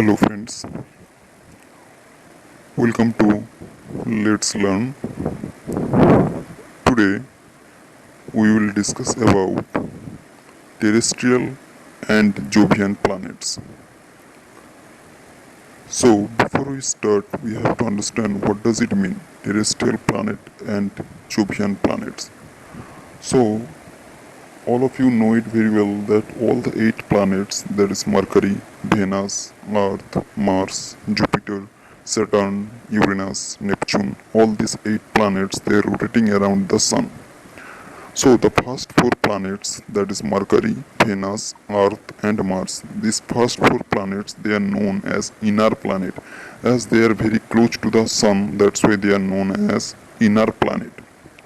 Hello friends, welcome to Let's Learn. Today we will discuss about terrestrial and Jovian planets. So before we start, we have to understand what does it mean, terrestrial planet and Jovian planets. So all of you know it very well that all the 8 planets, that is Mercury, Venus, Earth, Mars, Jupiter, Saturn, Uranus, Neptune, all these 8 planets, they are rotating around the Sun. So the first 4 planets, that is Mercury, Venus, Earth and Mars, these first 4 planets, they are known as inner planet. As they are very close to the Sun, that's why they are known as inner planet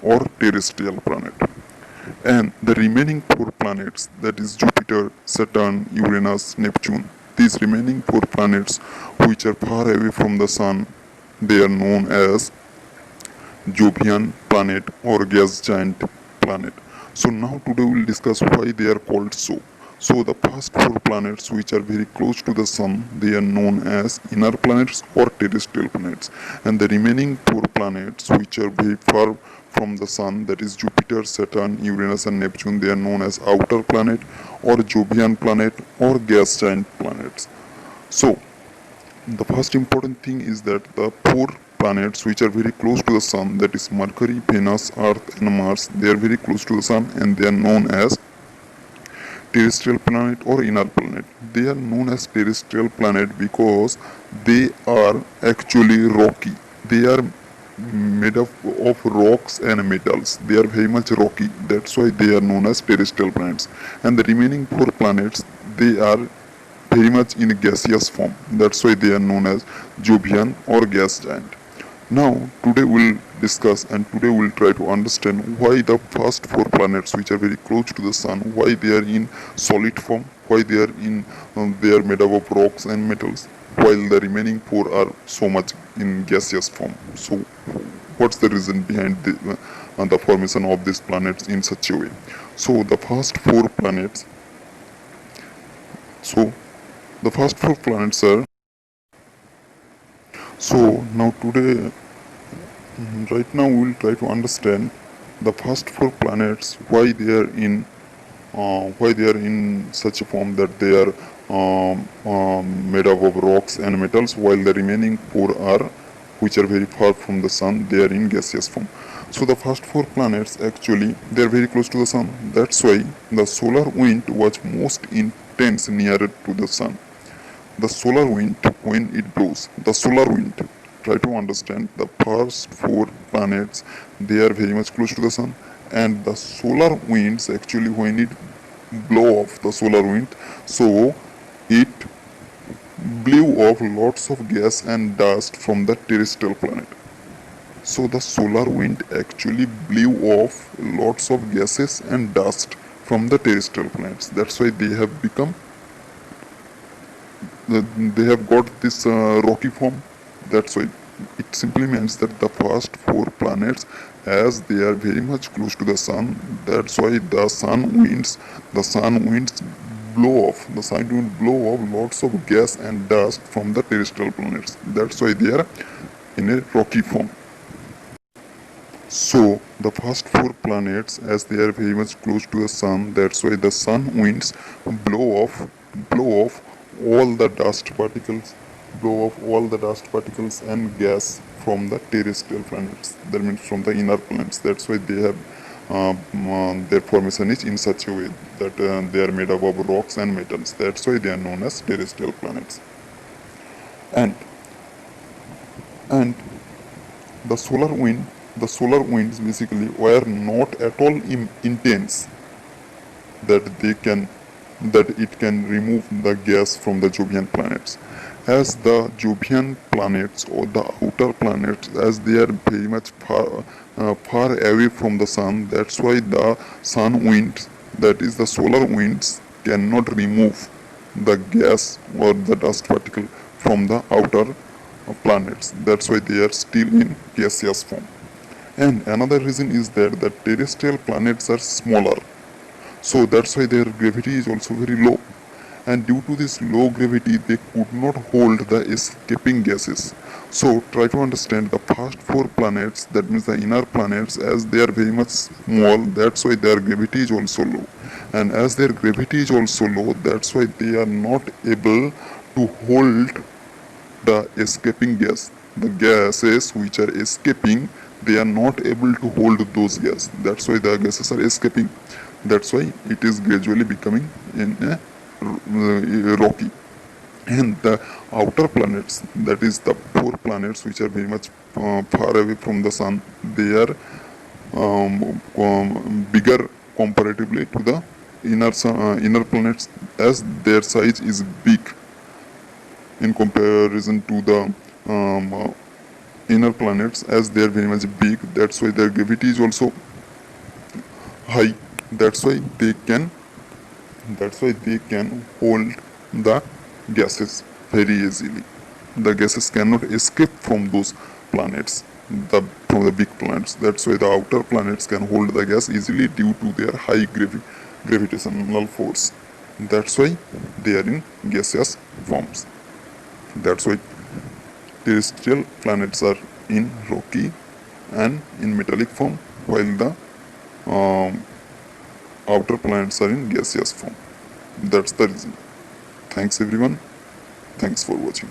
or terrestrial planet. And the remaining 4 planets, that is Jupiter, Saturn, Uranus, Neptune, these remaining 4 planets which are far away from the Sun, they are known as Jovian planet or gas giant planet. So now today we will discuss why they are called so. So the first 4 planets which are very close to the Sun, they are known as inner planets or terrestrial planets. And the remaining 4 planets which are very far from the Sun, that is Jupiter, Saturn, Uranus and Neptune, they are known as outer planet or Jovian planet or gas giant planets. So the first important thing is that the 4 planets which are very close to the Sun, that is Mercury, Venus, Earth and Mars, they are very close to the Sun and they are known as terrestrial planet or inner planet. They are known as terrestrial planet because they are actually rocky. They are made up of rocks and metals. They are very much rocky. That's why they are known as terrestrial planets. And the remaining 4 planets, they are very much in gaseous form. That's why they are known as Jovian or gas giant. Now today we'll discuss and today we'll try to understand why the first 4 planets which are very close to the Sun, why they are in solid form, why they are made up of rocks and metals, while the remaining 4 are so much in gaseous form. So what's the reason behind the formation of these planets in such a way? So the first 4 planets are, so now today, right now we will try to understand the first 4 planets, why they are in such a form that they are made up of rocks and metals, while the remaining 4 are, which are very far from the Sun, they are in gaseous form. So the first 4 planets actually, they are very close to the Sun. That's why the solar wind was most intense nearer to the Sun. The solar wind, when it blows, the solar wind, try to understand, the first 4 planets, they are very much close to the Sun, and the solar winds actually, when it blow off the solar wind, so it blew off lots of gas and dust from the terrestrial planet. So the solar wind actually blew off lots of gases and dust from the terrestrial planets. That's why they have got this rocky form. That's why it simply means that the first 4 planets, as they are very much close to the Sun, that's why the sun winds blow off lots of gas and dust from the terrestrial planets. That's why they are in a rocky form. So the first 4 planets, as they are very much close to the Sun, that's why the sun winds blow off all the dust particles and gas from the terrestrial planets. That means from the inner planets. That's why they have their formation is in such a way that they are made up of rocks and metals. That's why they are known as terrestrial planets. And the solar winds basically were not at all intense that it can remove the gas from the Jovian planets. As the Jovian planets or the outer planets, as they are very much far away from the Sun, that's why the sun winds, that is the solar winds, cannot remove the gas or the dust particle from the outer planets. That's why they are still in gaseous form. And another reason is that the terrestrial planets are smaller. So that's why their gravity is also very low. and due to this low gravity they could not hold the escaping gases. So try to understand the first four planets, that means the inner planets, as they are very much small, that's why their gravity is also low. And as their gravity is also low, that's why they are not able to hold the escaping gas. The gases which are escaping, they are not able to hold those gases. That's why the gases are escaping. That's why it is gradually becoming in a rocky. And the outer planets, that is the four planets which are very much far away from the sun, they are bigger comparatively to the inner planets, as their size is big in comparison to the inner planets, as they are very much big. That's why their gravity is also high. That's why they can hold the gases very easily. The gases cannot escape from those planets, from the big planets. That's why the outer planets can hold the gas easily due to their high gravitational force. That's why they are in gaseous forms. That's why terrestrial planets are in rocky and in metallic form, while the outer planets are in gaseous form. That's the reason. Thanks everyone. Thanks for watching.